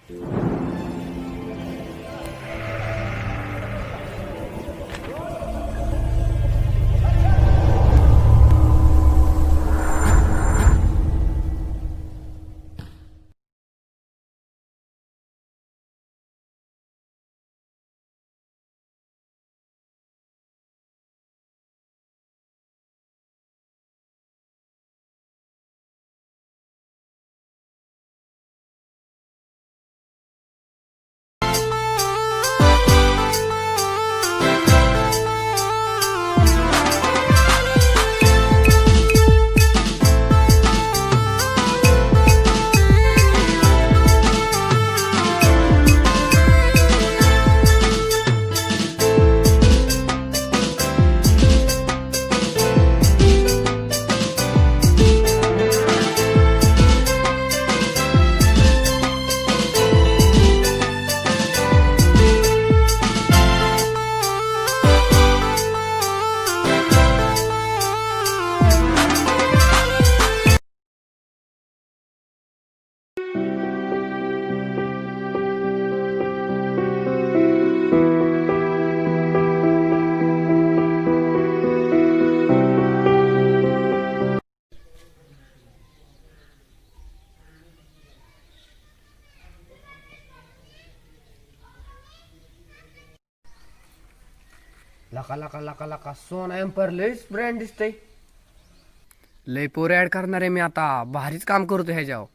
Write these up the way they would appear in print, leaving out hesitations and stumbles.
लका लका लका लका सोना एम्पायर लयच ब्रँड दिसतंय. लय पोर ऍड करणार आहे मी आता. भारीच काम करतो ह्याच्यावर.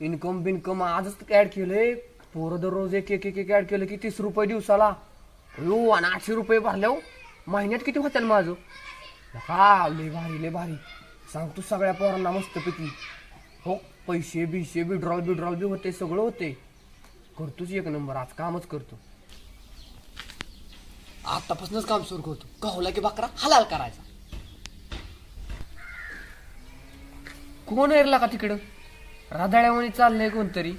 इन्कम बिनकम आजच ऍड केलंय. पोरं दररोज एक एक एक ऍड केलं की 30 रुपये दिवसाला. हो आणि 800 रुपये भरल्यावर महिन्यात किती होत्याल माझं. लका लय भारी लय भारी. सांगतो सगळ्या पोरांना मस्तपैकी. हो पैसे बिशे विड्रॉल बी होते, सगळं होते. करतोच एक नंबर. आज कामच करतो. आतापासूनच काम सुरू करतो. कहला की बकरा हलाल करायचा. कोण एरला का तिकडं. राधाळ्यामध्ये चाललंय कोणतरी.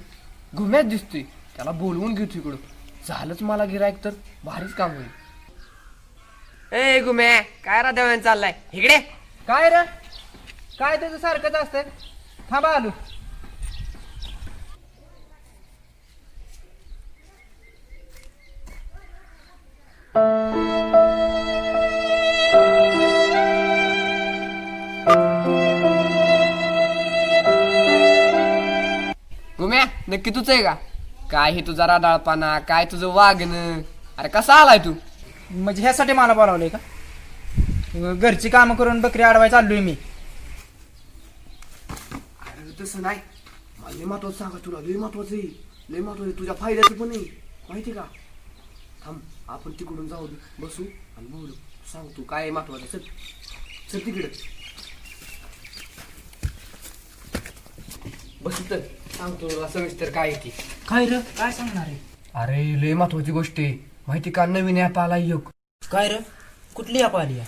घुम्यात दिसतोय. त्याला बोलवून घेतो इकडं. झालंच मला गिरायक तर भारीच काम होईल. ए घुम्या काय राधाळ्याने चाललाय इकडे. काय रे काय त्याचं सारखंच असतंय. थांबा आलो. घुम्या नक्की तुझं आहे का. काय हे तुझा राडाळपणा, काय तुझं वागणं. अरे कसा आलाय तू. म्हणजे ह्यासाठी मला बोलावलंय का. घरची कामं करून बकरी अडवाय चाललोय मी. अरे तसं नाही. मला लय महत्वाचं सांगा तुला. लय महत्वाचं आहे. लय महत्वाचं आहे. तुझ्या फायद्याचं पण आहे माहिती का. थांब आपण तिकडून जाऊ दे. बसू आणि बोलू. सांग तू काय महत्वाचं. चल चल तिकडे बसू. तर सांगतो तुला सविस्तर काय आहे ती. काय रे काय सांगणार आहे. अरे लय महत्वाची गोष्ट आहे माहिती का. नवीन ऍप आला योग. काय रे कुठली ॲप आली.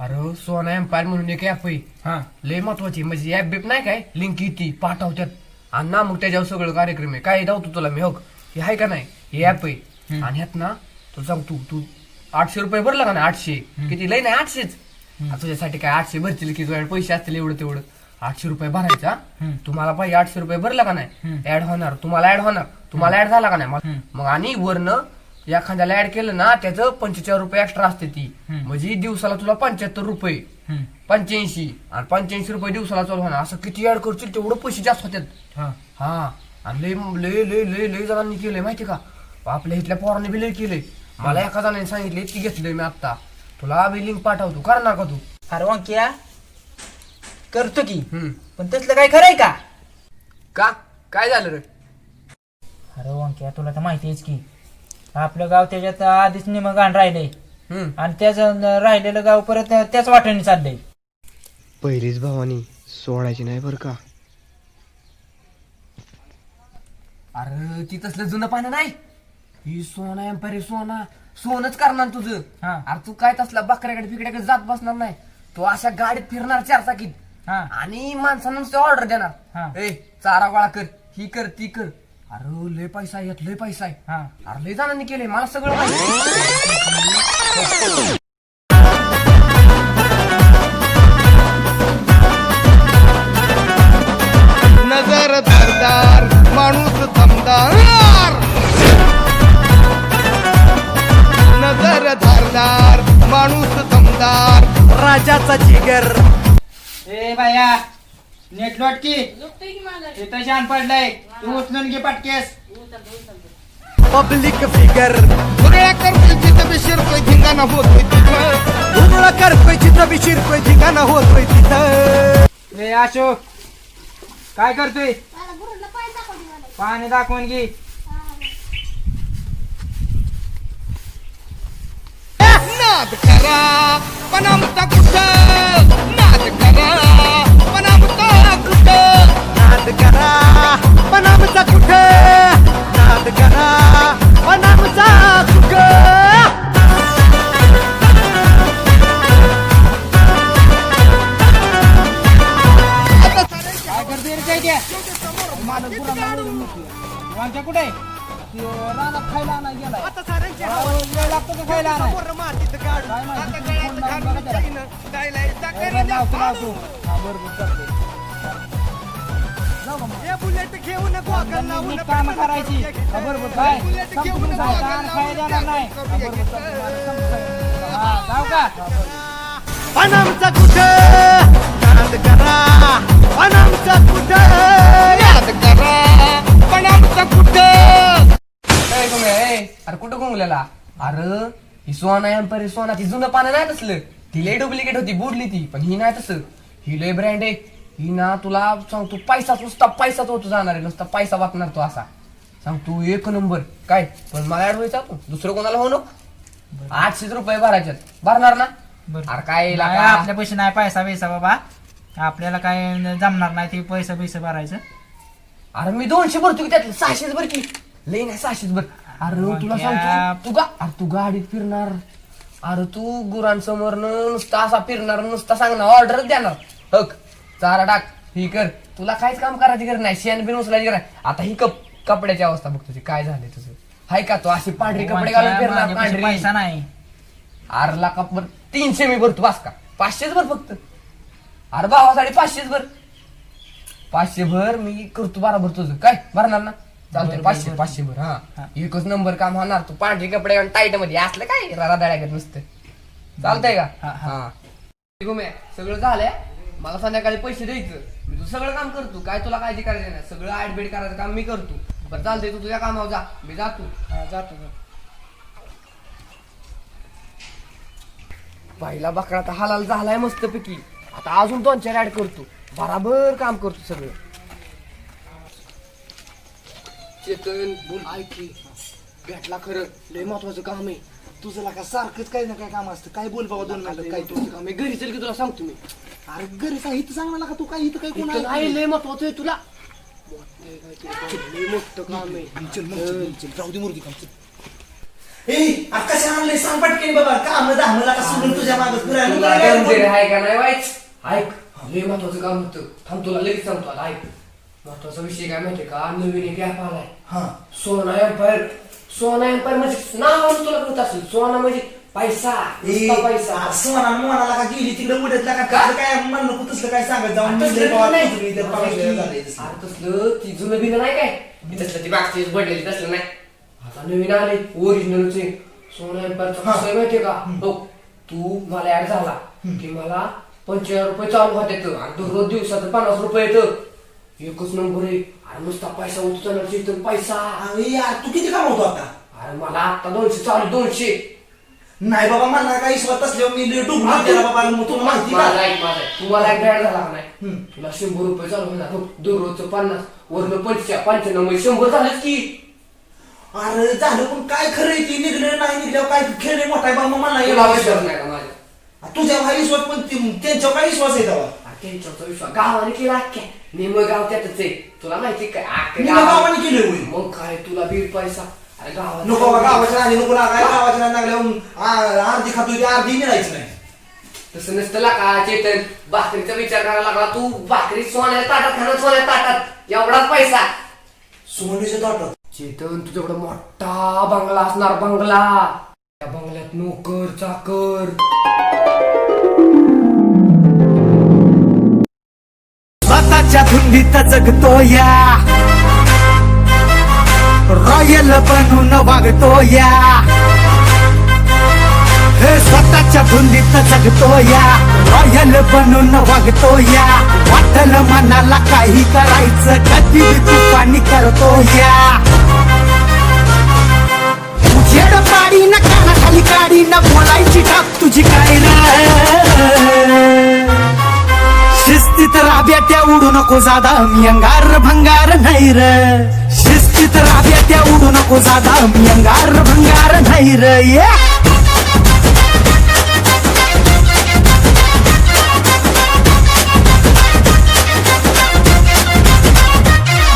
अरे सोना एम्पायर म्हणून एक ऍप आहे. हा लय महत्वाची. म्हणजे ऍप बीप नाही काय. लिंक येते पाठवतात आणि ना मग त्याच्यावर सगळं कार्यक्रम आहे. काय धावतो तुला मी. हो हे आहे का नाही. हे ऍप आहे. आणि ह्यात ना तू सांग तू 800 रुपये भरला का ना. 800 किती लय नाही 800च. तुझ्यासाठी काय 800 भरतील की तुझ्याकडे पैसे असतील एवढं तेवढं. 800 रुपये भरायचा. तुम्हाला पाहिजे 800 रुपये भरला का नाही. ऍड होणार. तुम्हाला ऍड होणार. तुम्हाला ऍड झाला का नाही. मग आणि वरनं एखाद्याला ऍड केलं ना त्याचं 45 रुपये एक्स्ट्रा असते ती. म्हणजे दिवसाला तुला 75 रुपये 85 आणि 85 रुपये दिवसाला चालू होणार. असं किती ऍड करशील तेवढं पैसे जास्त होतात. हा आणि लय लय लय लय लय जणांनी केलंय माहिती का. आपल्या इथल्या पोरांनी बी लय केलंय. मला एका जणांनी सांगितले ती घेतलंय मी आता. तुला बी लिंक पाठवतो. करणार का तू. अरे वांक्या करतो की. पण तसलं काय खरंय का. का काय झालं रे. अरे वांक्या तुला तर माहिती आहेच की आपलं गाव त्याच्यात आधीच निमगाण राहिलंय. आणि त्याचं राहिलेलं गाव परत त्याच वाटेने चाललंय. पहिलीच भावानी सोडायची नाही बर का. अरे ती तसलं जुनं पानं नाही. ही सोना एम्पायर सोनच करणार तुझं. अरे तू काय तसला बकऱ्याकडे फिकड्याकडे जात बसणार नाही. तू अशा गाडीत फिरणार 4 चाकीत आणि माणसांना नुसते ऑर्डर देणार. ए चारा गोळा कर, ही कर ती कर. अरे लय पैसा आहे, लय पैसा आहे. अरे लय जणांनी केलंय मला सगळं माहिती. नजर धारदार माणूस माझा जिगर. ए बाया नेट लोट की इथं शान पडलंय तू उचलून घे पटकेस. Public figure. उघडा करतोय जिथं बी शिरतोय धिंगाणा होतोय तिथं. उघडा करतोय जिथं बी शिरतोय धिंगाणा होतोय तिथं. ए अशोक काय करतोय. पाणी दाखवून घे. नाद करा पण आमचा कुठं. नाद करा पण आमचा कुठं. नाद करा पण आमचा कुठं. नाद करा पण आमचा कुठं. काय करतोय रे चैत्या. वांग्या कुठे आहे? ते रानात खायला आणायला गेलाय. वेळ लागतो का खायला आणायला? काय माहिती, किती फोन लावून बघा त्याला. लावतो लावतो. हा बरोबर चालतंय. जाऊ का मग? नीट कामं करायची. हा बरोबर काय समजून जायचं आणि खायला जाणार नाही. हा बरोबर चालतंय. मला समजतंय. हा जाऊ का? पण आमचा कुठं. नाद करा पण आमचा कुठं. नाद करा पण आमचा कुठं. काय गुंग्या, अरे कुठं गुंगलेला. अरे ही सोना एम्पायर सोना ती जुनं पानं नाही तसलं. ती लय डुप्लिकेट होती बुडली ती. पण ही नाही तसं. ही लय ब्रँड आहे. ही ना तुला सांगतो पैसाच नुसता पैसाच होतो जाणार आहे. नुसता पैसा वाटणार तो असा सांग तू एक नंबर. काय पण मला ऍड व्हायचा तू दुसरं कोणाला हो नको. 800 रुपये भरायच्यात भरणार ना. अरे काय नाही, आपल्या पैसे नाही पैसा पैसा बाबा. आपल्याला काय जमणार नाही ते पैसे पैसे भरायचं. अरे मी 200 भरतो की त्यातलं 600 भर की. लई नाही 600 भर. अरे तुला सांगतो तू गाडीत फिरणार. अरे तू गुरांसमोर नुसता असा फिरणार नुसता सांगणार ऑर्डर देणार. हक चारा टाक ही कर. तुला काहीच काम करायची गरज नाही. शेण बिन उचलायची गरज नाही. आता ही कपड्याची अवस्था बघ तुझी काय झाली तुझं. हाय का तू अशी पांढरी कपडे घालून फिरणार माझ्यापाशी पांढरी. पैसा नाही. अरे लाखा 300 मी भरतो बास का. 500 भर फक्त. अरे भावासाठी 500 भर. 500 भर मी करतो बरोबर तुझं. काय भरणार ना. चालतंय 500 भर. हा एकच नंबर काम होणार. तू पांढरी कपडे घालून टाईट मध्ये असलं काय राधाड्या घेत नुसतं. चालतंय का. हा सगळं झालंय. मला संध्याकाळी पैसे द्यायचं. मी तू सगळं काम करतो. काय तुला काळजी करायची नाही. सगळं ऍडमिट करायचं काम मी करतो. बरं चालतंय तू तुझ्या कामावर जा. मी जातो. जातो. पहिला बकरा तर हालाल झालाय मस्त पैकी. आता अजून 2-4 ऍड करतो. बराबर काम करतो सगळं. चेतन बोल ऐक भेटला खरं लय महत्वाचं काम आहे. तुझं लागा सारखंच काही ना काही काम असतं. काय बोल बाबा 2 मिनिटं काय तू. तुझं काम आहे. घरी चल की तुला सांगतो मी. अरे घरी काय इथं सांग मला का तू काय इथं काय कोण इथं नाही लय महत्वाचं आहे तुला. लय मोठं काम आहे. चल जाऊ दे मुर्गी काम. ए कशा आणले सांग पटकेन बाबा. काम धामला का सोडून तुझ्या मागं तुला फिरायला. गंभीर आहे का नाही वाईच. ऐक लय महत्वाचं काम होतं. थांब तुला लगेच सांगतो. आता ऐक महत्वाचा विषय काय माहितीये का. नवीन एक ऍप आलाय. हा सोना एम्पायर. सोना एम्पायर म्हणजे नाव तुला कळत असेल. सोना म्हणजे पैसा नुसता पैसा. सोना मोनाला का गेली तिकडे उडत लागा काय म्हणलं तू तसलं काय सांगत जाऊन मी लय बाबा तुझं इथं पावसाळ्यात झालंय तसं. अरे तसलं ती जुनं बिनं नाही काय. मी तसलं ती मागची बदलेली तसलं नाही. आता नवीन आले ओरिजिनलच आहे. सोना एम्पायरचं कसं आहे माहितीये का. हो तू मला ऍड झाला की मला 5000 रुपये चालू होते आणि दररोज दिवसाचं 50 रुपये येतं. एकच नंबर आहे. अरे नुसता पैसा उचलण्याचा पैसा. अरे यार तू किती कमावतो आता. अरे मला आता 200 चालू 200. नाही बाबा मला काही विश्वास असल्यावर मी डुबून गेला बाबा. मग तुला माहिती मला का ऐक माझं. तुम्हाला एक ऍड झाला का नाही. तुला 100 रुपये चालू होणार. हो, दररोजचं 50 वरनं 95 म्हणजे 100 झालंच की. अरे झालं पण काय खरं आहे ती निघलं नाही निघल्यावर काय खेळ मोठा आहे बाबा. मला तुला एवढा विश्वास विश्वास नाही का माझ्या. तुझ्या हा विश्वास पण त्यांच्यावर काय विश्वास आहे तेव्हा. त्यांच्यावरचा विश्वास गावाने केला अख्ख्या. निम्म गाव त्यातच आहे. तुला माहिती काय अख्ख्या मी गावात- गावाने केले होईल. मग काय तुला बीड पैसा. अरे गावात नको बाबा गावाच्या राणी नको लागाय. गावाच्या राणी लागल्यावर अर्धी खातोय ती अर्धी मिळायची नाही. तसं नसतं का चेतन. भाकरीचा विचार करायला लागला तू. भाकरी सोन्या ताटात खाणं सोन्या ताटात एवढाच पैसा. सोनेच्या ताटात. चेतन तुझ्याकडे मोठा बंगला असणार. बंगला त्या बंगल्यात नोकर चाकर. स्वतःच्या धुंदीत जगतो या. रॉयल बनून वागतो या. हे स्वतःच्या धुंदीत जगतो या. रॉयल बनून वागतो या वाटल मनाला काही करायचं कधी तुफानी करतो या उजेड पाडी ना कानाखाली काढी ना बोलायची टाप तुझी काय शिस्तीत राब्यात्या उडू नको जादा मी अंगार भंगार नाही र शिस्तीत राब्यात्या उडू नको जादा मी अंगार भंगार नाही र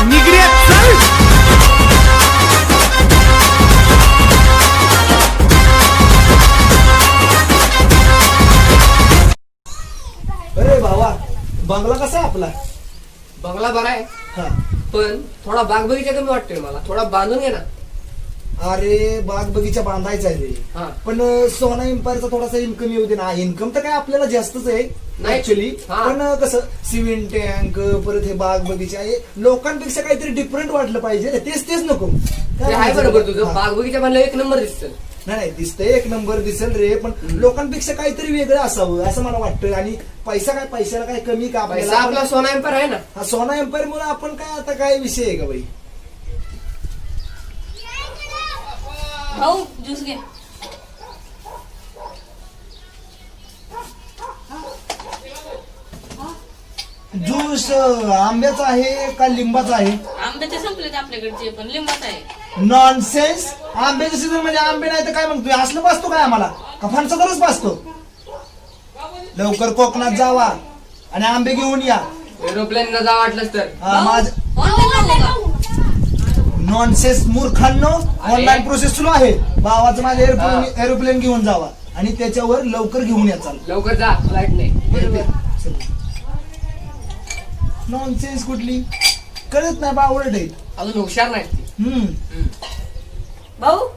निगरे चल अरे भावा बंगला कसा आहे आपला बंगला बरा आहे हा. पण थोडा बाग बगीचा कमी वाटतोय मला, थोडा बांधून घे ना. अरे बाग बगीचा बांधायचा आहे रे हा. पण सोना एम्पायरचा थोडासा इन्कम येऊ दे ना. इन्कम तर काय आपल्याला जास्तच आहे नाही. ऍक्च्युली, हा. पण कसं सिमेंट टँक परत हे बाग बगीचा हे लोकांपेक्षा काहीतरी डिफरंट वाटलं पाहिजे. तेच तेच नको ते आहे बरोबर तुझं, हा. बाग बगीचा म्हणलं एक नंबर दिसत. नाही दिसतंय एक नंबर दिसेल रे, पण लोकांपेक्षा काहीतरी वेगळं असावं असं मला वाटतं. आणि पैसा काय, पैशाला काय कमी का पैसा आपला सोना एम्पायर आहे ना. हा सोना एम्पायर मुळे आपण काय आता काय विषय आहे का बाई. भाऊ ज्यूस घे. ज्यूस आंब्याचा आहे का लिंबाचा आहे. आंब्याचे संपलेत आपल्याकडचे, पण लिंबाचा आहे. नॉनसेन्स. आंब्याचं सीझन म्हणजे आंबे नाही तर काय म्हणतोय, असलं बसतो काय आम्हाला का फणसावरच बसतो. लवकर कोकणात जावा आणि आंबे घेऊन या. एरोप्लेन न जा वाटलंच तर. माझ ऑनलाईन झाले का? नॉनसेन्स मूर्खांनो, ऑनलाईन प्रोसेस सुरू आहे. भावाचं माझे एरोप्लेन घेऊन जावा आणि त्याच्यावर लवकर घेऊन या. चाल लवकर जा, फ्लाईट नाही. नॉनसेन्स कुठली कळत नाही बावळट आहेत. अजून हुशार नाही ती. भाऊ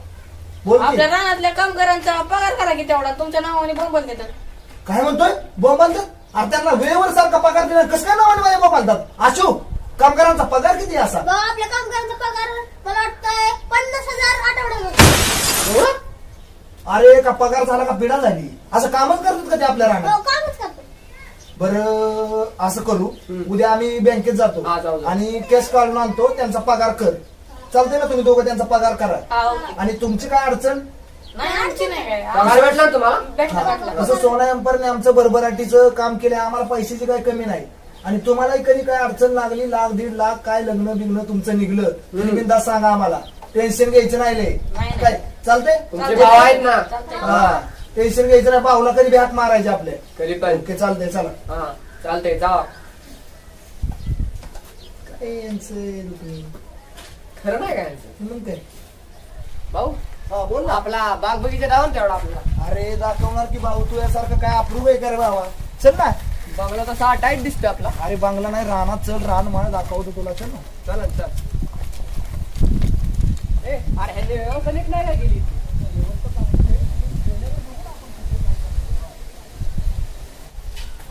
बोल की. आपल्या रानातल्या कामगारांचा पगार करा की तेवढा, तुमच्या नावाने बोंबल देतात. काय म्हणतोय बोंबालतात. अरे त्यांना वेळेवर सारखा पगार दिला कसं काय नावाने माझ्या बोंबालतात. आशू कामगारांचा पगार किती आहे असा. भाऊ आपल्या कामगारांचा पगार मला वाटतंय 50,000 आठवड्याला. अरे का पगार झाला का पिढा झाली. असं कामच करतात का ते आपल्या राहणार. भाऊ कामच करतो. बरं असं करू, उद्या आम्ही बँकेत जातो हा, जाऊ, जाऊ. आणि कॅश काढून आणतो. त्यांचा पगार कर. चालतंय ना, तुम्ही दोघं त्यांचा पगार करा. हा, ओके. आणि तुमची काय अडचण नाही आणखी नाही काय. पगार भेटला ना तुम्हाला. भेटला भेटला. असं सोना एम्पायरने आमचं भरभराटीचं काम केलं. आम्हाला पैशाची काही कमी नाही. आणि तुम्हालाही कधी काय अडचण लागली, लाख दीड लाख काय लग्न बिग्न तुमचं निघलं तरी बिंदास सांगा आम्हाला. टेन्शन घ्यायचं नाही लय. नाही. काय चालतंय. तुमचे भाव आहेत ना. चालतंय. हा टेन्शन घ्यायचं नाही. भाऊला कधी बॅट मारायचे आपले. कधी पण. ओके चालतंय चला. हा चालतंय जा. काय यांचं दुखणी. खरं नाही काय मग काय. भाऊ. हा बोल ना. आपला बाग बगीचा जाऊ ना तेवढा आपला. अरे दाखवणार की भाऊ तू यासारखं काय अप्रूव्ह आहे का रे बाबा. चल ना. बंगला तसा टाईट दिसतोय आपला. अरे बांगला नाही रानात चल. रान मला दाखवतो तुला. चल ना. चल चल. ए अरे ह्यांनी व्यवस्था नीट नाही काय केली.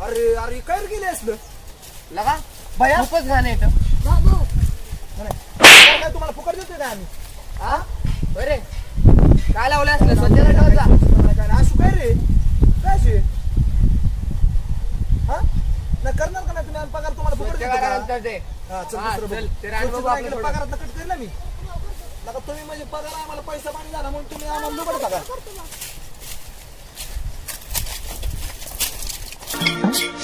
अरे अरे काय रे गेले असलं लगा भया. खूपच घाण येतं. काय तुम्हाला फुकट देतोय काय आम्ही. हा बरे काय लावलं असलं स्वच्छता ठेवत जा. काय असू काय रे काय अशी हा नाही करणार का नाही तुम्ही. आम्ही पगार तुम्हाला फुकट देतो का? नंतर ते. हा, चल हा, दुसरं चल, बघू. ते रान बघू स्वच्छता आपलं केलं, थोडं. पगारात कट करेल ना मी. नका तुम्ही म्हणजे पगार आम्हाला पैसा पाणी झाला म्हणून तुम्ही आम्हाला दुबडता का.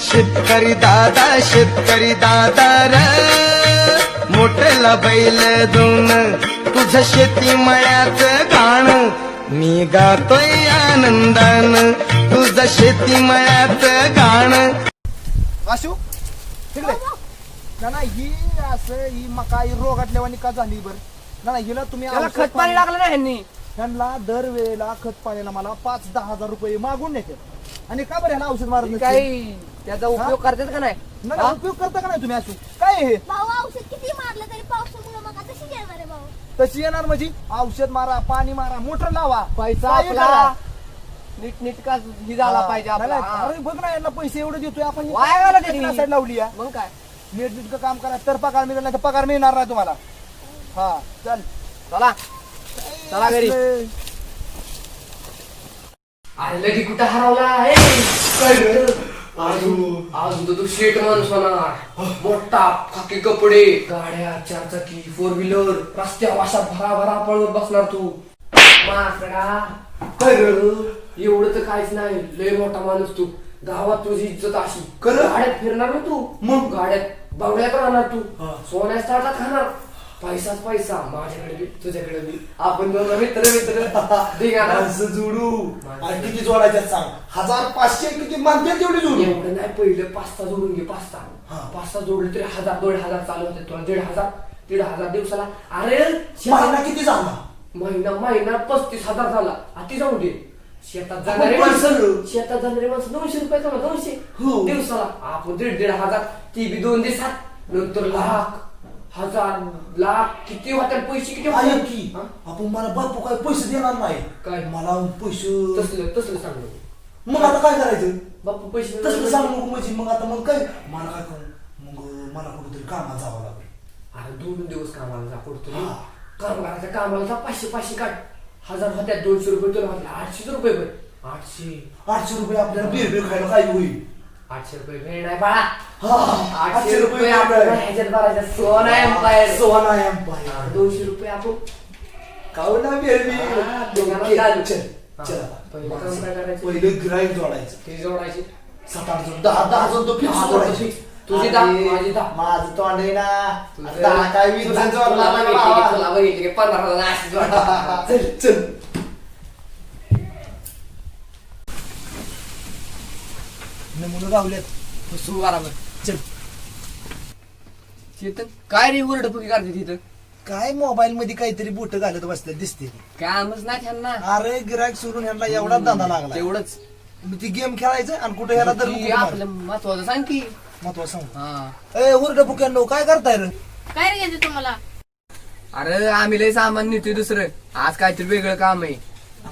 शेतकरी दादा र मोठला बैल दोन तुझं शेती मळ्याच गाण मी गातोय आनंदान तुझं शेती मळ्याच गाण. आशू तिकडे ना ही असं ही मका ही रोगाटल्यावानी का झाली बरं ना. हिला तुम्ही त्याला औषध खत पाणी लागलं ना ह्यांनी. त्यांना दर वेळेला खत पाण्याला मला 5-10 हजार रुपये मागून नेते. आणि का बरं ह्याला औषध मारत नसते? काही त्याचा उपयोग करतात का नाही. नाही उपयोग करता का नाही तुम्ही असू काय हे. भाऊ औषध किती मारलं तरी पावसामुळे मग आता तशी येणार आहे भाऊ. तशी येणार म्हणजे औषध मारा पाणी मारा मोटर लावा पैसा काही आपला करा. नीटनीटका ही झाला पाहिजे नाही, आपला. नाही, हा. अरे बघ ना यांना पैसे एवढे देतोय आपण. वाया घालवते ती. साईड लावली आहे. मग काय नीट काम करा तर पगार मिळेल नाही तर पगार मिळणार नाही तुम्हाला. हा चल चला चला घरी. असले. अरे लगी कुठं हरवला आहे. अजून तर तू शेट माणूस होणार. मोठा खाकी कपडे, गाड्या, 4 चाकी, 4 व्हीलर, रस्त्यावर अशा भराभरा पळवत बसणार तू. माकडा एवढं तर काहीच नाही. लय मोठा माणूस तू. गावात तुझी इज्जत अशी. गाड्यात फिरणार ना तू. मग गाड्यात बंगल्यात राहणार तू. सोन्याच्या ताटात खाणार. पैसाच पैसा. माझ्याकडे बी तुझ्याकडे बी. आपण दोन मित्र जोडू. आणि किती जोडायच्यात सांग? 1500 किती म्हणते तेवढी जोडू. एवढं नाही. पहिलं 5 जोडून घे. 5 जोडले तरी 1000 1500 चालू होते. तुला 1,500 दिवसाला. अरे महिना किती झाला? महिना 35,000 झाला. अति जाऊ दे. शेतात जाणारे माणसं 200 रुपये कमा. 200 दिवसाला. आपण 1,500 ती बी 2 दिवसात. नंतर लाख, 1000, लाख किती होतात पैसे किती ऐक की आपण मला बापू काय पैसे देणार नाही. काय? मला पैसे तसलं सांगू. मग आता काय करायचं? बापू पैसे तसलं सांगू नको म्हणजे. मग आता मग काय मला काय करू? मग मला कुठेतरी कामात जावं लागेल. अरे 2 दिवस कामाला जा. कुठतरी कामगाराच्या कामाला जा. 500 काढ. 1000 होत्या. 200 रुपये तुला म्हटलं 800 रुपये पण. 800 रुपये आपल्याला बिर खायला काय होईल? 800 रुपये भेट नाही बाळा. 800 रुपये आपल्याला ह्याच्यात भरायचं. सोना एम्पायर. 200 रुपये आपण खाऊ ना बिर पहिलं गिराईक जोडायचं. ते जोडायचे. 7-8 जण 10 जण तो फिक्स जोडायचे. तुझी 10 माझी 10. माझं तोंड आहे ना. 10 काय 20 जण जोडला तुला बघितले की 15,000 चल नमुना गावल्यात. सुरू बराबर. चल. चेतन काय रे ओरडपकी करते तिथं? काय मोबाईल मध्ये काहीतरी बोट घालत बसतात दिसते. कामच नाही त्यांना. अरे गिरायक सोडून यांना एवढा धंदा लागला. तेवढंच ती गेम खेळायचं आणि कुठे याला तर आपलं महत्वाचं सांग की. महत्वाचं सांग. हा. ए उरड बुक्यांनो काय करताय रे? काय रे घ्यायचं तुम्हाला? अरे आम्ही लय सामान नेतोय दुसरं. आज काहीतरी वेगळं काम आहे.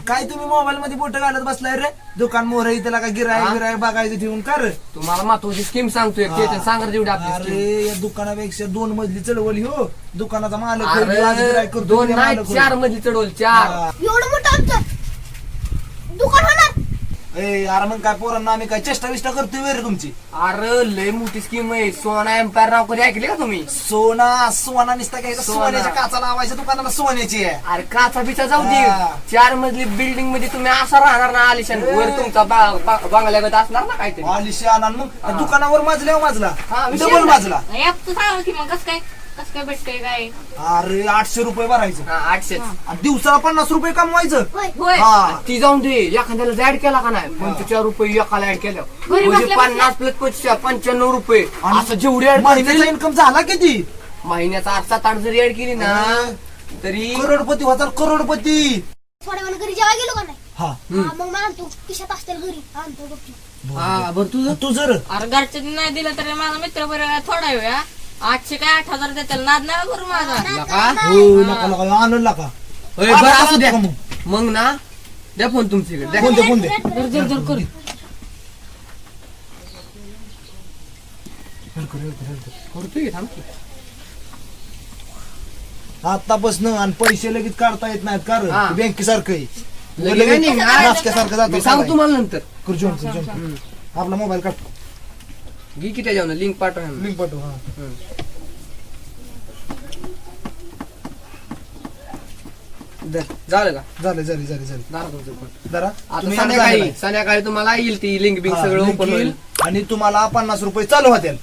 काय तुम्ही मोबाईल मध्ये बोट घालत बसलाय रे? दुकान मोर त्याला काय गिराय बघायचं ठेवून कर. तुम्हाला महत्वाची स्कीम सांगतोय. चेतन सांगा जेवढी आपली अरे scheme. या दुकानापेक्षा 2 मजली चळवली हो. दुकानाचा मालक अरे 2 नाही 4 मधली चढवल. 4. एवढं मोठं आमचं दुकान होणार. अरे मग काय पोरांना आम्ही काय चेष्टा विष्टा करतोय रे तुमची? अरे लय मोठी स्कीम आहे. सोना एम्पायर नाव कधी ऐकले का तुम्ही? सोना निसता काय सोना. सोन्याच्या काचा लावायच्या दुकानाला सोन्याची आहे. अरे काचा बिचा जाऊ दे. हा. 4 मजली बिल्डिंग मध्ये तुम्ही असा राहणार ना आलिशान. वर तुमचा बंगल्यागत असणार ना काहीतरी. आलिशान आणि मग दुकानावर माजल्यावर माजला हा, विषय डबल नाही. माजला. तू सांग की मग कसं काय भेटतंय काय? अरे 800 रुपये भरायचं 800. आणि दिवसाला 50 रुपये कमवायचं. होय. हा ती जाऊन दे. एखाद्याला ऍड केला का नाही 45 रुपये एकाला ऍड केलं घरी म्हणजे बसल्या 50 प्लस 95 रुपये. आणि असं जेवढी ऍड महिन्याचा इन्कम झाला किती? महिन्याचा 8-7-8 जरी ऍड केली ना तरी करोडपती होता. करोडपती. थोड्या वेळ घरी जेव्हा गेलो का नाही हा मग मला आणतो खिशात असतील घरी आणतो गपचूप. हा बरं तुझं तू जर अरे घरच्यांनी नाही दिलं तरी माझा मित्र बरं थोडा वेळ 800 काय 8,000 देतील. नाद नाही करू माझा. हो नका आनंद नका. बरं असू द्या. मग. मग ना द्या फोन तुमच्याकडे द्या. फोन दे. जर कर. करतोय थांब की. आतापासून आणि पैसे लगेच काढता येत नाहीत कारण हा. बँकेसारखं लगेच नाही निघणार. नाचक्यासारखं मी सांगू जात. तुम्हाला नंतर. खुर्जून आपला मोबाईल काढ. घे की त्याच्यावर लिंक पाठवा. लिंक पाठव. हा झालं का? झालं दारा तुमचं पण. जरा आता तुम्ही संध्याकाळी तुम्हाला येईल ती लिंक बिंक हा, सगळं link ओपन होईल. येईल. आणि तुम्हाला 50 रुपये चालू होतील.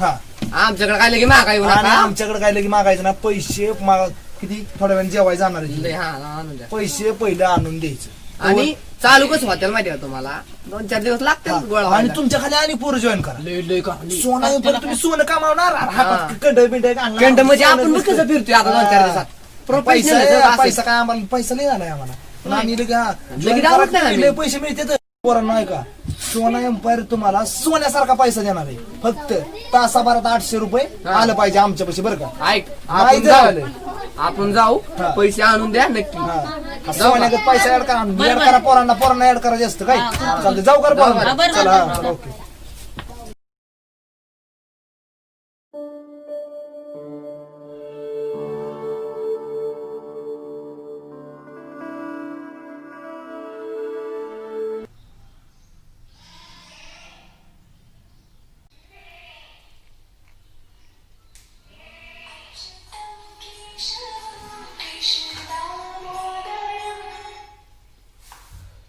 हा आमच्याकडे काय लगे महागाई होऊ आणि नका. आमच्याकडे काय लगे मागायचं ना. पैसे किती थोड्या वेळ जेवाय जाणार आहे. लय, हा आणून द्या. पैसे पहिले आणून द्यायचं. आणि चालू कसं होतील माहिती का तुम्हाला? 2-4 दिवस लागतील गोळा आणि व्हायला. तुमच्या खाली आणि पोरं जॉईन करा. लय का सोना येऊन परत तुम्ही सोनं कमावणार. हातात कंड बिंड कंड म्हणजे आपण बघ कसं फिरतोय आता 2-4 दिवसात. पैसा प्रोफेशनल पैसा काय आम्हाला पैसा नाही झालाय आम्हाला. पण आम्ही लगे हा, लगे join दावत करा, नाही आम्ही. लय पैसे मिळतात पोरांना नाही का. सोना एम्पायर तुम्हाला सोन्यासारखा पैसा देणार आहे. फक्त तासाभरात 800 रुपये आलं पाहिजे आमच्या पैसे बरं का. ऐक नाही झालं. आपण जाऊ हा. पैसे आणून द्या नक्की. हा. सोन्यागत पैसा ऍड करा पोरांना ऍड करा जास्त काय चालतं. जाऊ कर पोरांना. बरं, चला बरं, हा, ओके.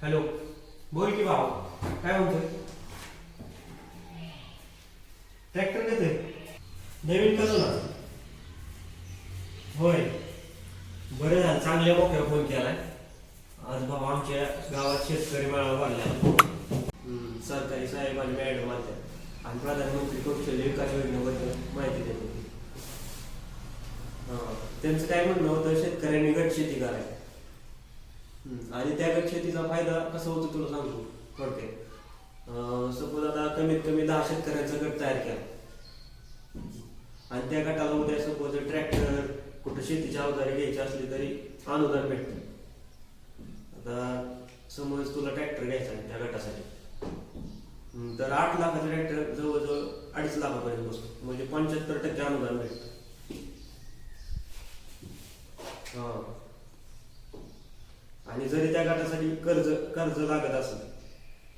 हॅलो, बोल की भाऊ, काय म्हणतोय? ट्रॅक्टर घेतोय नवीन कसं ना? होय, बरं झालं, चांगल्या मोठ्या फोन केलाय. आज बाबा आमच्या गावात शेतकरी मेळावा भरला. सरकारी साहेब आणि मॅडम आल्या आणि प्रधानमंत्री कौशल्य विकास योजनेबद्दल माहिती देत होती. त्यांचं काय म्हणणं होतं, शेतकऱ्यांनी गट शेती करायची आणि त्या गट शेतीचा फायदा कसा होतो तुला सांगतो थोडक्यात. सपोज आता कमीत कमी 10 शेतकऱ्यांचा गट तयार केला आणि त्या गटाला उद्या सपोज ट्रॅक्टर कुठं शेतीची अवजारे घ्यायची असली तरी अनुदान भेटतं. आता समज तुला ट्रॅक्टर घ्यायचा आहे त्या गटासाठी, तर 8 लाखाचा ट्रॅक्टर जवळजवळ 2.5 लाखापर्यंत बसतो, म्हणजे 75% अनुदान भेटतं. आणि जरी त्या गटासाठी कर्ज लागत असेल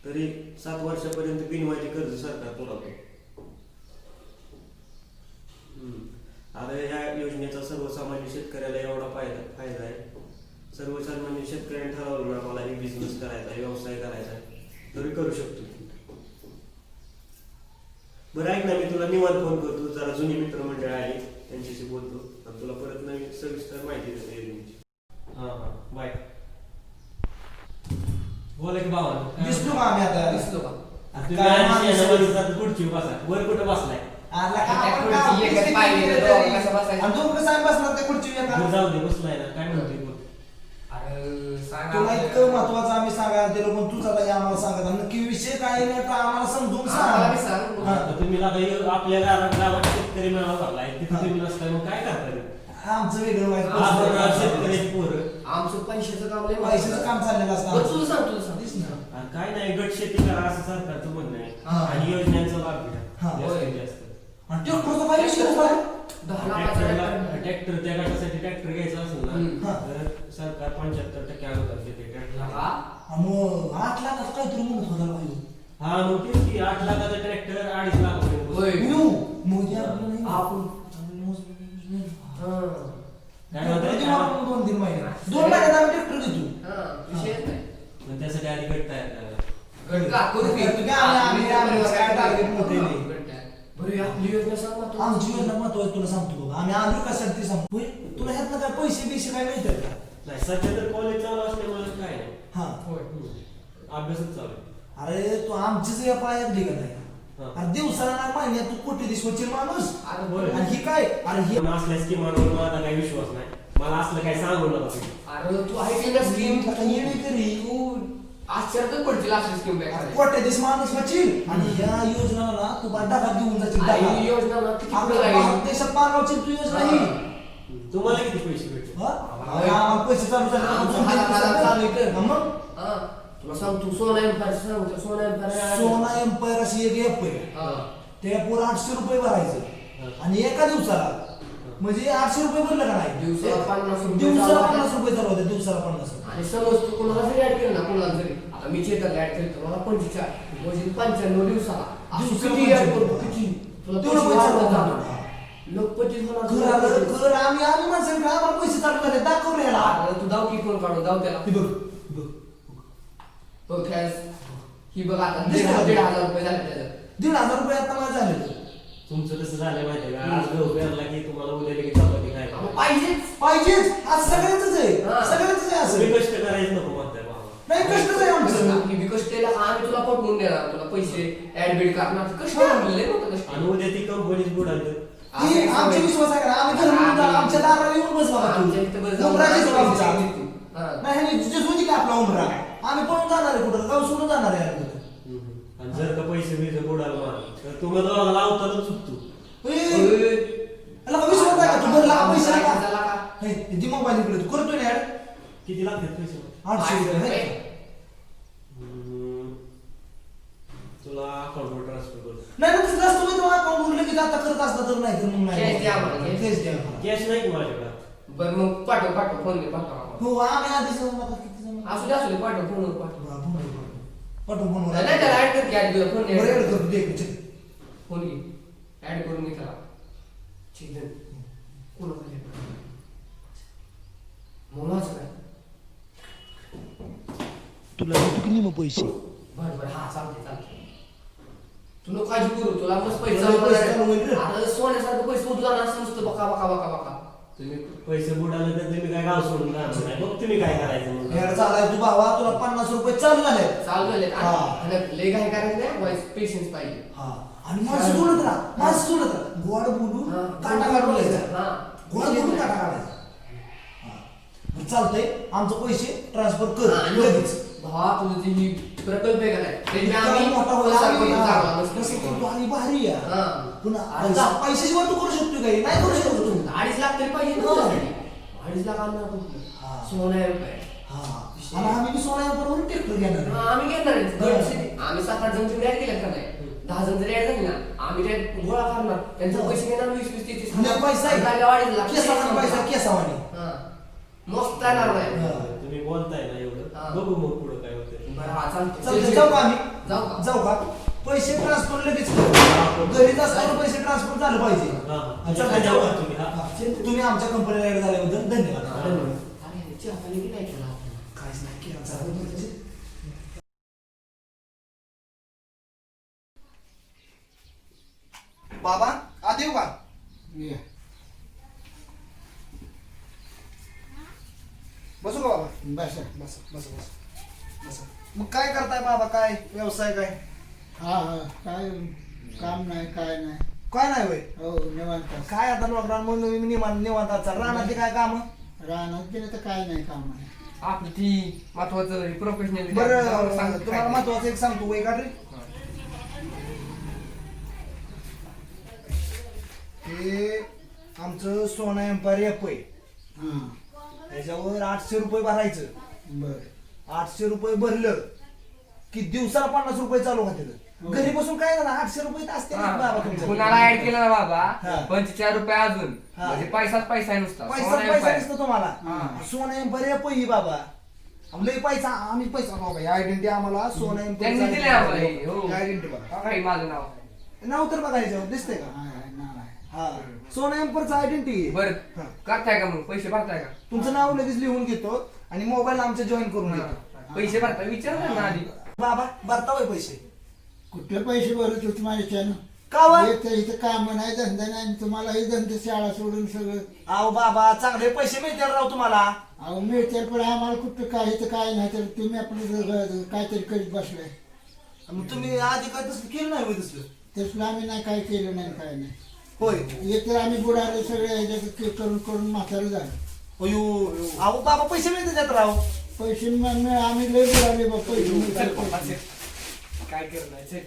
तरी 7 वर्षापर्यंत बिनव्याजी कर्ज सरकार पुरवतो. आता या योजनेचा सर्वसामान्य शेतकऱ्याला एवढा फायदा आहे. सर्वसामान्य शेतकऱ्यांनी ठरवलं ना मला हे बिझनेस करायचा आहे, व्यवसाय करायचा आहे, तरी करू शकतो. बरं ऐक ना, मी तुला निवांत फोन करतो, जरा जुनी मित्रमंडळ आली त्यांच्याशी बोलतो आणि तुला परत नवीन सविस्तर माहिती देतो योजनेची. हा, बाय. बोला की बाबा, दिसतो का आम्ही आता? दिसलो का? पुढची बसा, वर कुठं बसलाय? आणि तू कसं आम्ही बसणार त्या खुर्ची जाऊ दे, बसलाय ना, काय म्हणतोय बोल. तुला इतकं महत्वाचं आम्ही सांगायला दिलं, पण तूच आता आम्हाला सांगत नक्की विषय काय नाही तर आम्हाला समजून सांग. आता तुम्ही आपल्या गावात शेतकरी मेळावा भरलाय, तिथे तुम्ही नसताय, मग काय करता? आमचं वेगळं शेतकऱ्याची पोरं आमचं पैशाचं काम लय पैशाचं काम चाललेलं असतं. तुला सांग दिस ना. काय नाही, गट शेती करा असं सरकारचं म्हणणं आहे आणि योजनांचा लाभ हा. घ्या जास्तीत जास्त. आणि ट्रॅक्टरचा काय विषय होता? 10 लाखाचा ट्रॅक्टर त्या गटासाठी ट्रॅक्टर घ्यायचा असेल ना, तर सरकार 75% अनुदान देते ट्रॅक्टरला. मग 8 लाखात काहीतरी म्हणत होता पाहिजे. हा, मग तेच की 8 लाखाचा ट्रॅक्टर 2.5 लाखापर्यंत बसतो. मग आपण काय म्हणताय? 2-3 महिने 2 महिन्यात आम्ही ट्रॅक्टर घेतो. विषयच नाही. मग त्यासाठी आधी गट तयार करायला. गट का करू की? आम्ही काय टार्गेट मोठे नाही. बरं, आपली योजना सांग ना तू. आमची योजना महत्वाची तुला सांगतो बघा. आम्ही आलो कशासाठी ते सांगतो. होय, तुला ह्यातनं काय पैसे काय मिळतात का? नाही, सध्या तर कॉलेज चालू असल्यामुळे काय नाही, हा, अभ्यासच चालू आहे. अरे तू आमचीच या पायात निघत आहे. अरे दिवसाला ना महिन्यात तू कोटी दिसवची माणूस. होय. आणि ही काय? अरे ही पण असल्या स्कीमांवर माझा काही विश्वास नाही. मला असलं काही सांगू नका तुम्ही. अरे तू ऐकली ना स्कीम? येणे तरी तू आश्चर्य पडतील असली स्कीम काय कोटी दिस माणूस वाचील आणि ह्या योजनाला ना तू डागात घेऊन जाशील. डागात. ही योजना ना किती पुढे आपल्या राहील? भारत देशात पारवाची तू योजना ही. तुम्हाला किती पैसे भेटले? हा? आम्हाला पैसे चालू झाले. आमचं हजार चालू आहे. हा, मग हा, तुला सांग, तू सोना एम्पायर सांग, सोना एम्पायर सोना एम्पायर अशी एक ऍप आहे. त्या पुढे 800 रुपये भरायचं आणि एका दिवसाला म्हणजे 800 रुपये भरलं का नाही? दिवसाला 50 रुपये दिवसाला चालू 50 रुपये चालू होते. दिवसाला 50 रुपये. आणि समज तू कोणाला जरी ऍड केलं ना, कोणाला जरी, आता मी चेतनला ऍड केलं तर मला 45 म्हणजे 95 दिवसाला असं दिवसाला किती ऍड 95? करतो, किती तुला तेवढं पैसे पैसे वाढत वाढतात. जाणार. लोक 25 होणार. घर आलं, घर आम्ही माणसाने काय आम्हाला पैसे चालू झाले दाखव रे याला. अरे तू दाव की फोन काढून दाव त्याला. हे बघ, बघ. बघ ह्यास, ही बघ आता दिसलं का? 1,500 रुपये झाले त्याचं. 1,500 रुपये आता मला झाले. तुमचं कसं झालं माहितीये का? आज गहू पेरला की तुम्हाला उद्या लगेच चपाती खायला. मग पाहिजेच. पाहिजेच. आज सगळ्यांचंच आहे. हा. सगळ्यांचंच आहे तुम्ही असं. कष्ट करायचं नको म्हणताय बाबा. नाही कष्टच आहे आमचं. मी कष्ट केलं, आम्ही तुला पटवून देणार, तुला पैसे ऍड बीड करणार. कष्ट म्हणले नव्हतं कष्ट. आणि उद्या ती कंपनीच बुडाली. ही आमचे विश्वास आहे का? आम्ही घर म्हणून जाणार, आमच्या दाराला येऊन बस बाबा तू. आमच्या इथं बस जाऊन उमराचीच पैसे आमचा. देतो. हा. नाही ह्याने तुझ्या सोयी का आपला उमरा? आम्ही पळून जाणार आहे कुठं? गाव सोडून जाणार आहे कुठं? आणि जर का पैसे बिसे बुडाल तर तुम्हाला दोघांना लावताना चुकतो. याला का विश्वास आहे का? तू भरला का पैसे आमचा का? का? हे ती मोबाईल इकडे तू करतोय ना ऍड? किती लागतात पैसे? 800 रुपये आहे. तुला अकाउंटवर ट्रान्सफर करतो. नाही ना तुझं असतो तो अकाउंट उरलं की आता करत असता तर नाही तर मग नाही. Cash द्या आम्हाला, cash. Cash द्या आम्हाला. कॅश नाही की माझ्याकडे. बरं मग पाठव फोन दे, पाठव. हो आम्ही आधी जाऊन आता किती जण असू दे पाठव फोनवर पाठव. पाठवून फोनवर. नाही त्याला ऍड कर की ऍड फोन बरं दे. ऍड करतो दे चल. फोन घे, ऍड करून घे त्याला. ठीक आहे. कोणाकडे मुलाचं काय? तुला देतो की नाही मग पैसे बरं बरं हा चालते चालते तू नको काळजी करू तुला मस्त पैसे तुला पैसे चालू होईल रे. आता सोन्यासारखं पैसे उचलणार असं नुसतं बका बका बका बका तुम्ही पैसे बुडाले तर तुम्ही काय गाव सोडून जाणार नाही. मग तुम्ही काय करायचं मग? भेड चालाय तू भावा तुला 50 रुपये चालू झाले चालू झाले हा. आणि लय काय करायचं नाही वाईस पेशन्स पाहिजे हा आणि माणसं सोडत राहा माणसं सोडत राहा गोड बोलून हा. काटा काढून घ्यायचा हा. गोड बोलून काटा काढायचा हा. मग चालतंय आमचं पैसे ट्रान्सफर कर हा, आणि लगेच भावा तुझं जी ही प्रकल्प आहे का नाही त्याची इतका आम्ही मोठा होईल प्रसार आम्ही, करून हा. चालवा मस्त. कसं करतो आणि भारी आहे. हा. पुन्हा आणि जा, पैशाची वर तू करू शकतो काही नाही करू शकतो तू 2.5 लाख तरी पाहिजे ना हो. तुझ्यासाठी. 2.5 लाख आणणार आपण हा. 16 रुपये हा आणि आम्ही बी सोन्यावर ट्रॅक्टर घेणार आहे. हा, आम्ही घेणार आहे. आम्ही 7-8 जण ऍड केले का नाही 10 जण जरी ऍड झाली ना आम्ही ते गोळा करणार त्यांचे पैसे घेणार 20-20 30 आणि पैसा आहे. जागा 2.5 लाख केसावानी पैसा केसावानी हा. मस्त येणार नाही हा. तुम्ही बोलताय ना एवढं हा. बघू मग पुढं काय होतं. बरं हा चालतं चालतंय, जाऊ का आम्ही जाऊ का जाऊ का पैसे ट्रान्सफर लगेच कर घरीच असताना पैसे ट्रान्सफर झालं पाहिजे हा, हा. आणि जाऊ जाऊ का का? तुम्ही? हा. हा. तुम्ही आमच्या कंपनीला ऍड झाल्याबद्दल धन्यवाद अरे चहा पाणी किती केला आपण? काहीच नाही केलं चालू तुझे. बाबा आत येऊ का बसू का बाबा बस बस बस बस बस मग काय करताय बाबा काय व्यवसाय काय हा हा काय काम नाही काय नाही काय नाही होय हो निवांत काय आता लॉकडाऊन म्हणून निवांत चाल राहणार काय काम राहणार गेलं तर काय नाही काम आहे आपलं ती महत्वाचं प्रोफेशनल बरं तुम्हाला महत्वाचं एक सांगतो वय काढ रे हे आमचं सोना एम्पायर ॲप आहे हा त्याच्यावर 800 रुपये भरायचं बर 800 रुपये भरलं की दिवसाला 50 रुपये चालू होते हो. घरी बसून काय झालं 800 रुपये तर असते ना बाबा तुमच्या. कुणाला ऍड केलं ना हा. बाबा 45 रुपये अजून हा. म्हणजे पैसाच पैसा आहे नुसता पैसा सोना पैसा एम्पायर. दिसतो तुम्हाला हा. सोना एम्पायर ॲप आहे बाबा लय पैसा आम्ही पैसा बाबा आयडेंटिटी आम्हाला सोना त्यांनी दिले आम्हाला हे, हो. आयडेंटिटी बघा बघा हे माझं नाव नाव तर बघा याच्यावर दिसतंय का हा, नाव आहे. हा सोना एम्पायरचं आयडेंटिटी बरं हा. करताय का मग पैसे भरताय का तुमचं नाव लगेच लिहून घेतो आणि मोबाईल आमच्या जॉईन करून घेतो पैसे भरताय विचार ना आधी बाबा भरता होय पैसे कुठले पैसे भरत होते माझ्याच्यानं का वा एक तर इथं काम नाही धंदा नाही आणि तुम्हाला हे धंदे शाळा सोडून सगळं अहो बाबा चांगले पैसे मिळतील राव तुम्हाला अहो मिळतील पण आम्हाला कुठं काय इथं काय नाही तर तुम्ही आपलं काहीतरी करीत बसलाय मग तुम्ही आधी काय तसं केलं नाही होय तसलं तसलं आम्ही नाही काय केलं नाही काय नाही होय एक तर आम्ही बुडाले सगळे ह्याच्यात करून करून म्हातारं झालं अयो अहो बाबा पैसे मिळते त्यात राव पैसे आम्ही लय बुडाले बा पैसे चल पप्पा, मिळतात. चल. काय करणार चल.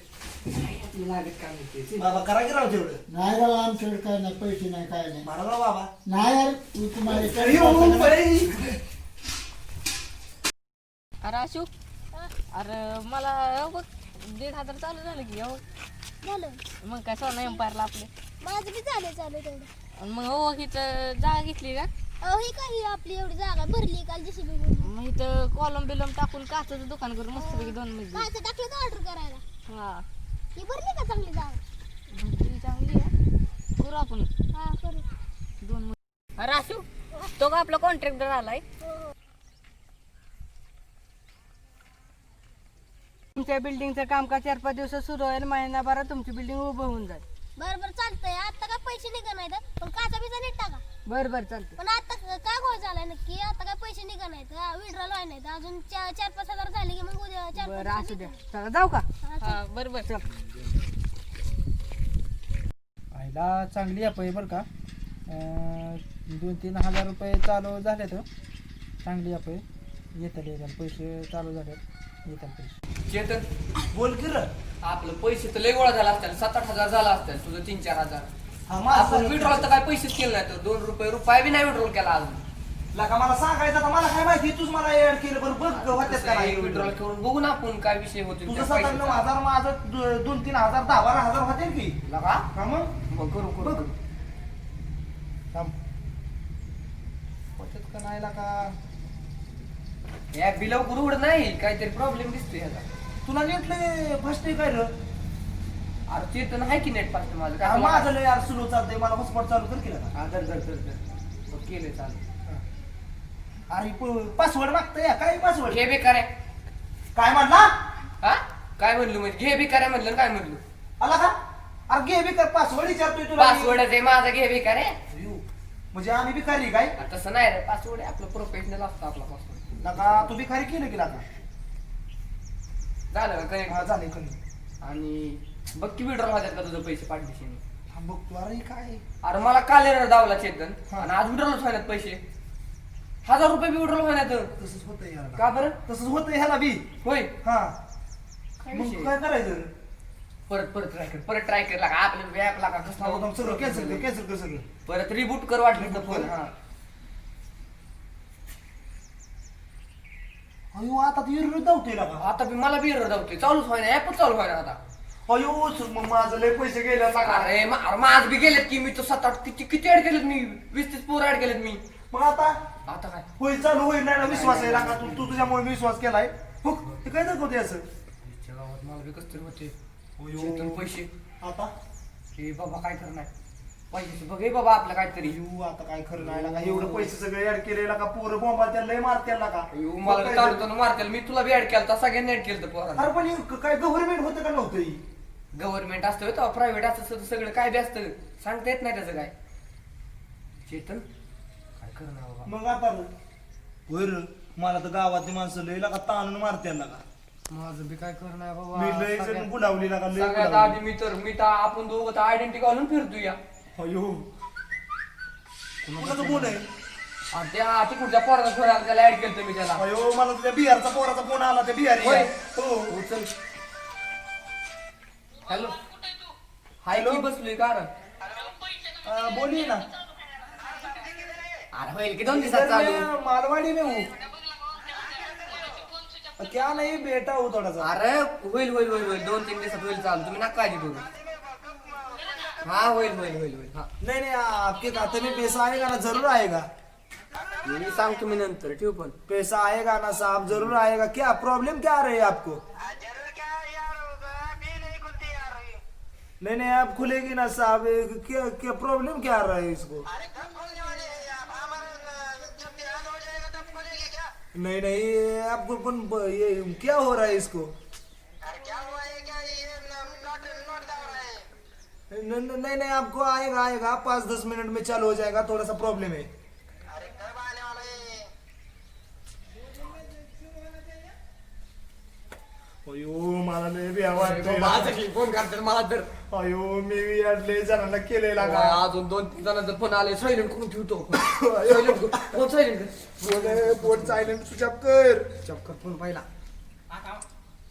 काय आपलं लागत काम येते चल. बाबा करा की राव तेवढं नाही राव आमच्याकडे काय नाही पैसे नाही काय नाही भरा राव बाबा नाही यार तू तुम्हाला अयो, बाई. अरे अशोक अरे मला बघ 1,500 चालू झालं की हो झालं मग काय सोना एम्पायरला आपले माझं बी झालं चालू तेवढं आणि मग हो इथं जागा घेतली का अहो ही काही आपली एवढी जागा भरली काल जशी बी मग इथं कॉलम बिलम टाकून काचाचं दुकान करून मस्तपैकी 2 मजली कायचं टाकलं तर ऑर्डर करायला हा ही भरली का चांगली जागा भरती चांगली आहे करू आपण हा करू 2 मजली अरे अशू तो का आपला कॉन्ट्रॅक्टर आलाय तुमच्या बिल्डिंगचं कामकाज 4-5 दिवसात सुरू होईल महिनाभरात तुमची बिल्डिंग उभं होऊन जाईल बरं बरं चालतंय आता काय पैसे निघा नाहीत पण काचा बिचा नीट टाका बरं चालतं पण आता काय गोळ झालाय नक्की आता काय पैसे निघा नाहीत विड्रॉल व्हाय नाहीत अजून 4-5 हजार झाले की मग उद्या 4-5 बरं असू द्या चला जाऊ का हा बरोबर चल आईला चांगली आहे बरं का 2-3 हजार रुपये चालू झाले तर चांगली आहे येतात पैसे चालू झाले येतात पैसे चेतन बोल की र आपलं पैसे तर लय गोळा झाला असतात 7-8 हजार झाला असतात तुझं 3-4 हजार हा आपण माझं विड्रॉल तर काय पैसेच केले नाही तर 2 रुपये बी नाही विड्रॉल केला अजून लका मला सांगायचं आता मला काय माहिती तूच मला ऍड केलं बरं बघ वाटत का नाही विड्रॉल करून बघू ना आपण काय विषय होते तुझं 7-9 हजार माझं 2-3 हजार 10-12 हजार होते की लगा का मग करू बघ करू थांब. होतात का नाही लका या बिलाव गुरुड नाही काहीतरी प्रॉब्लेम दिसतोय ह्याचा तुला नेटले फास्ट काय र अरे चेतन आहे की नेट फास्ट माझं हा, काय माझं लय यार सुरू चालतंय मला हॉटस्पॉट चालू कर केलं का केले चालू अरे पासवर्ड मागतंय काय पासवर्ड हे बेकार आहे काय म्हणला हा काय म्हणलो म्हणजे घे भिकाऱ्या म्हणलं काय म्हणलो आला का अरे घे बी कर पासवर्ड विचारतोय तुला पासवर्ड आहे माझा घे भिकारे अयो, म्हणजे आम्ही भिकारी काय तसं नाही रे पासवर्ड आहे आपलं प्रोफेशनल असतं आपला पासवर्ड नका तू भिकारी केलं की नका झालं का कनेक्ट हा झाले कमी आणि बघ की विड्रॉल होत्यात का तुझं पैसे पाठदिशी हा बघ तू अरे काय अरे मला काल येणार दावला चेतन हा. आणि आज विड्रॉल व्हायनात पैसे 1000 रुपये बी विड्रॉल व्हायनात तसंच होतंय याला का बरं तसंच होतंय ह्याला बी होय हा काय मग विषय? काय करायचं परत ट्राय कर लागा आपल्या व्याप लागा सगळं कॅन्सल कर कॅन्सल कर सगळं परत रिबूट कर वाटलं तर फोन हा अयो आता तू विरोध धावतोय का आता बी मला बी एरर दावतोय चालूच व्हायना ऍपच चालू व्हायना आता अयो मग माझं लय पैसे गेले आता का अरे माझ बी गेलेत की मी तर 7-8 किती ऍड केलेत मी 20-30 पोर ऍड केलेत मी मग आता आता काय होईल चालू होईल नाही ना विश्वास आहे का तू तुझ्यामुळे विश्वास केलाय हो ते काय दाखवते असं आमच्या गावात मला बी कसतरी होते अयो. चेतन पैसे आता हे बाबा काय करणार पैसे बघ हे बाबा आपलं काहीतरी यू आता काय खरं नाही लागा एवढं पैसे सगळे ऍड केलेला का पोरं बोंबा त्याला लय मारत्याला का अयो, मला बी चालू मारतील मी तुला बी ऍड केलं सगळ्यांनी ऍड केलं पोरांना अरे पण हे काय गव्हर्नमेंट होतं का नव्हतं ही? गव्हर्नमेंट असतं तेव्हा प्रायव्हेट असतं सगळं काय बी असतं सांगता येत नाही त्याचं काय चेतन काय करणार बाबा मग आता वर मला तर गावातली माणसं लय लागा ताणून मारत्याला का माझं बी काय करणार मी लय बाबा जण बुलावली लागा लय सगळ्यात बुलावली. आधी मी तर आपण दोघं तर आयडेंटिटी घालून फिरतो या अयो कुणाचं फोन आहे आणि त्या तिकडच्या पोराचा फोन आला त्याला ऍड केलं मी त्याला अयो मला तुझ्या बिहारचा पोराचा फोन आला त्या बिहारी होय. हो उचल हॅलो हाय की बसलोय का रे? बोलिए ना अरे होईल की 2 दिवसात चालू मैं मालवाड़ी में हूँ क्या नहीं बेटा हूँ थोड़ा सा अरे होईल 2-3 दिवसात होईल चालू तुम्ही नका काळजी करू हा होईल हा नहीं नहीं आपके खाते में पैसा आएगा ना जरूर आएगा मी सांगतो मी नंतर ठेव पण पैसा आएगा ना साहब जरूर आएगा क्या प्रॉब्लम क्या आ रही है आपको नहीं नहीं आप खुलेगी ना साहब क्या क्या प्रॉब्लम क्या आ रहा है इसको नहीं नहीं आपको ये क्या हो रहा है इसको नहीं नहीं आपको आएगा 5-10 मिनट में चालू हो जाएगा थोड़ा सा प्रॉब्लम है अयो मला लय बी वाटतंय फोन करतात मला तर अयो मी लय जणांना केलेला का अजून 2-3 जणांचा फोन आले सायलेंट करून ठेवतो फोन सायलेंट पोट सायलेंट स्विच ऑफ कर चक्कर फोन पाहिला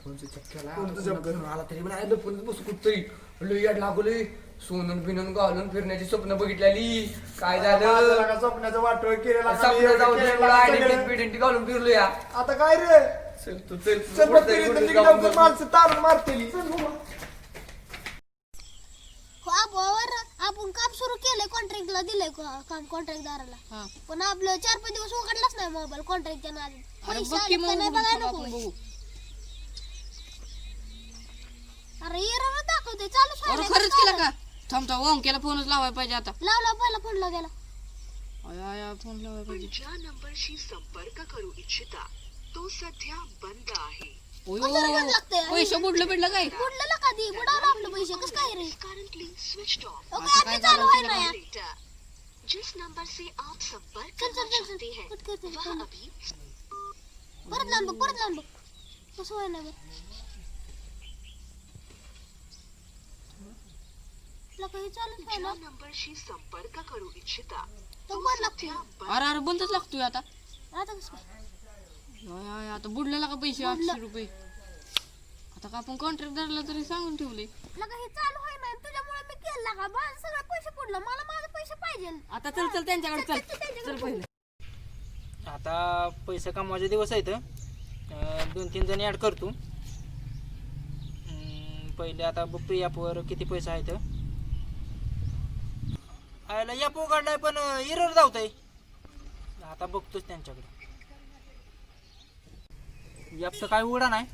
फोन स्विच केला फोन तुझ्या घरून आला तरी पण आलं फोन बसू कुठतरी लय याड लागले सोनून बिनून घालून फिरण्याची स्वप्न बघितलेली काय झालं का स्वप्नाचं वाटोळ केलेला का? स्वप्न जाऊन केलेला आयडेंटिटी घालून फिरलो या आता काय रे चल तू चल चल बघ तरी इथं लवकर माणसं तारून मारतेली वर आपण काम सुरू केलंय कॉन्ट्रॅक्टला दिलंय काम कॉन्ट्रॅक्टदाराला पण आपलं 4-5 दिवस उघडलाच नाही मोबाईल कॉन्ट्रॅक्टच्या नादी पैसे आले का नाही बघायला नको होय. अरे एरर दाखवते चालूच अरे खरंच केलं का थांबता ओंकेला फोनच लावायला पाहिजे आता लावला पहिला फोन लाव फोन लावायला पाहिजे ज्या नंबरशी संपर्क करू इच्छिता तो सध्या बंद आहे. पैसे बुडलं बिडलं काय बुडलेलं कधी बुडावलं आपलं पैसे कसं काय रे करंटली स्विच्ड ऑफ. ओके आता चालू आहे ना यार जिस नंबर से आप संपर्क चल करना चल चल चाहते हैं कट करते वह अभी परत लांब बघ कसं होय ना काही चालूच आहे ज्या ना नंबरशी संपर्क करू इच्छिता तो तो बंद लागतो सध्या बंद. अरे बंदच लागतोय आता आता कसं काय आता बुडलेला का पैसे 800 रुपये आता का आपण कॉन्ट्रॅक्टरला तरी सांगून ठेवले लगा हे चालू आहे ना तुझ्यामुळे मी केलं का माझं सगळे पैसे पडलं मला माझे पैसे पाहिजे आता चल त्यांच्याकडे चल पहिले आता पैसे कमवायचे दिवस आहेत 2-3 जण ऍड करतो पहिले आता बघतो ॲपवर किती पैसे आहेत आयला ॲप उघडलाय पण एरर धावतंय आता बघतोच त्यांच्याकडे ॲप तर काय उघडा नाही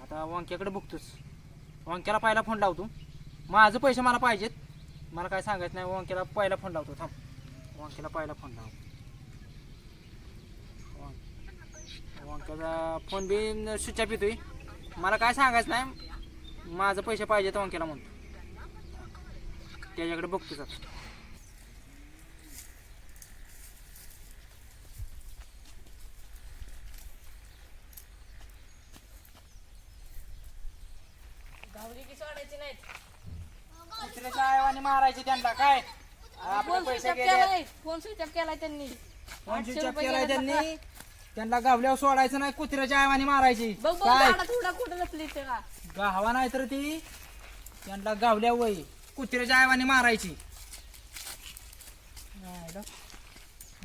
आता वांक्याकडे बघतोच वांक्याला पहिला फोन लावतो माझं पैसे मला पाहिजेत मला काय सांगायचं नाही वांक्याला पहिला फोन लावतो थांब वांक्याला पहिला फोन लावतो अंकाचा फोन बी स्विच ऑफ येतोय. मला काय सांगायचं नाही, माझं पैसे पाहिजे तर अंकेला म्हणतो, त्याच्याकडे बघतोच आता. गावली की सोडायची नाहीत. कुत्र्याच्या आईवाने मारायचे त्यांना काय, आपले फोन पैसे स्विच ऑफ गेले. केलाय, फोन स्विच ऑफ केलाय त्यांनी. फोन 800 स्विच ऑफ रुपये केलाय गेले त्यांनी. त्यांना गावल्यावर सोडायचं नाही, कुत्र्याच्या आईवाने मारायची. बघ बघ काय झाडात उडा कुठं लपली ते का. गावा नाही तर ती त्यांना गावल्या वय कुत्र्याच्या आईवाने मारायची.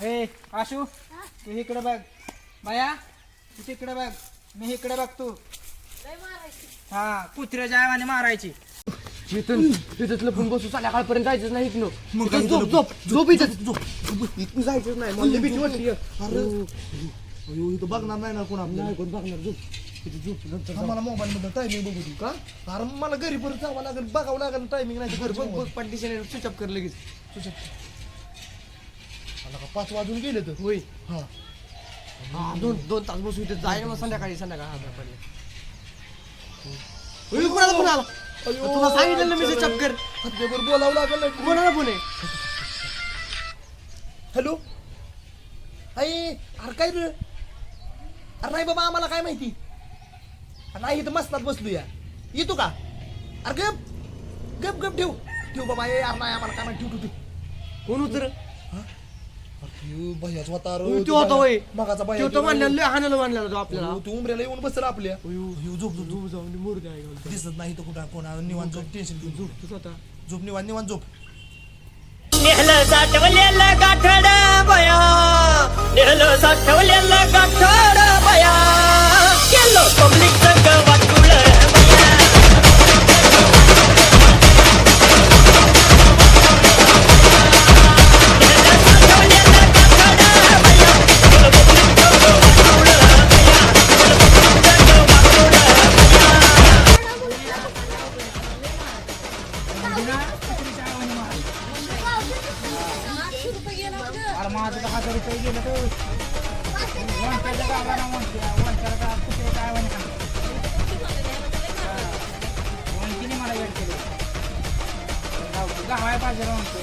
ए आशू, तू इकडे बघ. बाया तू तिकडे बघ, मी इकडे बघ. तू हा, कुत्र्याच्या आईवाने मारायची. तिथंच लपून बसू, संध्याकाळपर्यंत जायचंच नाही इथनं. इथं झोप झोप झोप इथं इथून जायचंच नाही. मला भीती वाटते. अयो इथं बघणार नाही ना कोण आपल्याला. कोण बघणार झोप. मला मोबाईल मध्ये टायमिंग बघू दे का, कारण मला घरी परत जावं लागेल, बघावं लागेल टायमिंग नाही बघ बघ बघ पार्टिशन स्विच ऑफ कर लगेच. मला का 5 वाजून गेले तर. होय. हा हा, 2 तास बसू इथं जाय मग संध्याकाळी कोणाला फोन आला? तुला सांगितलं ना मी स्विच ऑफ कर. हत्यावर बोलावं लागेल ना. कोणाला फोन आहे? हॅलो, अरे काय रे, अरे नाही बाबा आम्हाला काय माहिती. नाही इथं मस्तात बसलो या, येतो का. अरे गप गप गप ठेव ठेव बाबा. अरे नाही आम्हाला काय माहिती. ठेव ठेव. कोण उतर? भैयाच होता तो होता होय. मगाचा तो भैया तो मानलेला हाणायला मानलेला तो आपल्याला. तू उमऱ्याला येऊन बसला आपल्या. झोप झोप झोप जाऊन मोर द्या. दिसत नाही तर कुठं कोणा निवांत झोप. टेन्शन घेऊन झोप. तू स्वतः झोप निवांत निवांत झोप. नेहलं साठवलेलं गाठड बया, नेहलं साठवलेलं गाठड बया, केलो पब्लिक संग वाटुळ अरे माझं 10,000 रुपये गेलं तर वंशाच्या गावाला वंशाला कुत्र्याच्या आईवाने वंशीने मला वेळ केलं. गावाय पाहिजे म्हणतो.